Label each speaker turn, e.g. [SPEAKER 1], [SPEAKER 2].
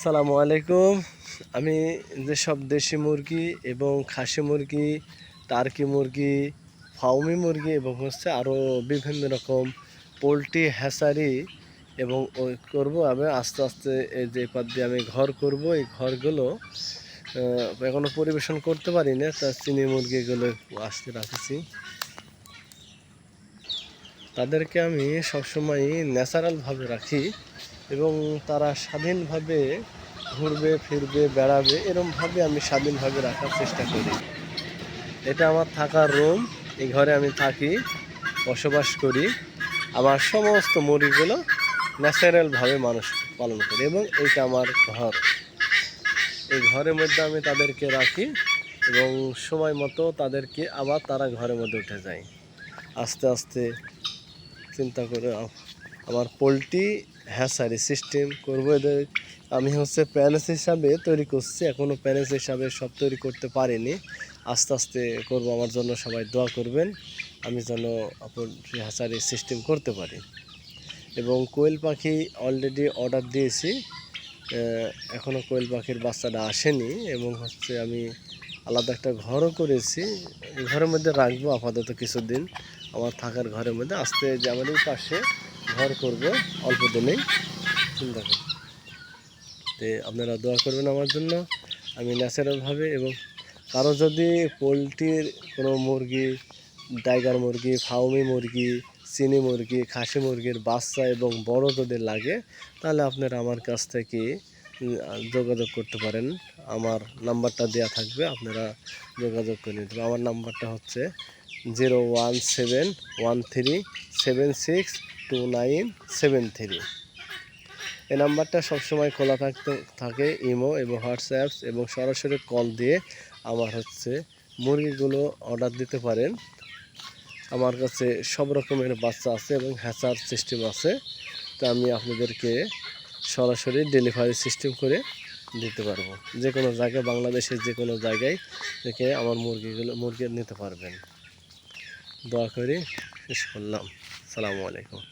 [SPEAKER 1] সালামু আলাইকুম। আমি যেসব দেশি মুরগি এবং খাসি মুরগি, টার্কি মুরগি, ফাউমি মুরগি এবং আরও বিভিন্ন রকম পোলট্রি হ্যাচারি এবং ওই করবো আমি আস্তে আস্তে এই যে পথ দিয়ে আমি ঘর করব। এই ঘরগুলো এখনও পরিবেশন করতে পারি না, তা চিনি মুরগিগুলো আস্তে রাখেছি। তাদেরকে আমি সবসময় ন্যাচারালভাবে রাখি এবং তারা স্বাধীনভাবে ঘুরবে ফিরবে বেড়াবে, এরমভাবে আমি স্বাধীনভাবে রাখার চেষ্টা করি। এটা আমার থাকার রুম, এই ঘরে আমি থাকি, বসবাস করি। আমার সমস্ত মুরগিগুলো ন্যাচারালভাবে মানুষ পালন করি এবং এইটা আমার ঘর। এই ঘরের মধ্যে আমি তাদেরকে রাখি এবং সময় মতো তাদেরকে আবার তারা ঘরের মধ্যে উঠে যায়। আস্তে আস্তে চিন্তা করে আমার পোলট্রি হ্যাচারি সিস্টেম করবো। এদের আমি প্যানেজ হিসাবে তৈরি করছি, এখনও প্যানেজ হিসাবে সব তৈরি করতে পারিনি। আস্তে আস্তে করব। আমার জন্য সবাই দোয়া করবেন, আমি যেন পোলট্রি হ্যাচারি সিস্টেম করতে পারি। এবং কোয়েল পাখি অলরেডি অর্ডার দিয়েছি, এখনও কোয়েল পাখির বাচ্চাটা আসেনি। এবং আমি আলাদা একটা ঘরও করেছি, এই ঘরের মধ্যে রাখবো আপাতত কিছুদিন। আমার থাকার ঘরের মধ্যে আস্তে যে আমার এই পাশে ঘর করব অল্প দিনেই, চিন্তা করি। তো আপনারা দোয়া করবেন আমার জন্য, আমি ন্যাচারালভাবে। এবং কারো যদি পোলট্রির কোনো মুরগি, টাইগার মুরগি, ফাউমি মুরগি, চিনি মুরগি, খাসি মুরগির বাচ্চা এবং বড় যদি লাগে, তাহলে আপনারা আমার কাছ থেকে যোগাযোগ করতে পারেন। আমার নাম্বারটা দেওয়া থাকবে, আপনারা যোগাযোগ করে নিতে পারেন। আমার নাম্বারটা 01713762973। এই নাম্বারটা সবসময় খোলা থাকে, ইমো এবং হোয়াটসঅ্যাপ এবং সরাসরি কল দিয়ে আমার মুরগিগুলো অর্ডার দিতে পারেন। আমার কাছে সব রকমের বাচ্চা আছে এবং হ্যাচার সিস্টেম আছে, তা আমি আপনাদেরকে সরাসরি ডেলিভারি সিস্টেম করে দিতে পারবো। যে কোনো জায়গায়, বাংলাদেশের যে কোনো জায়গায় থেকে আমার মুরগি নিতে পারবেন। দোয়া করে শেষ করলাম। আসসালামু আলাইকুম।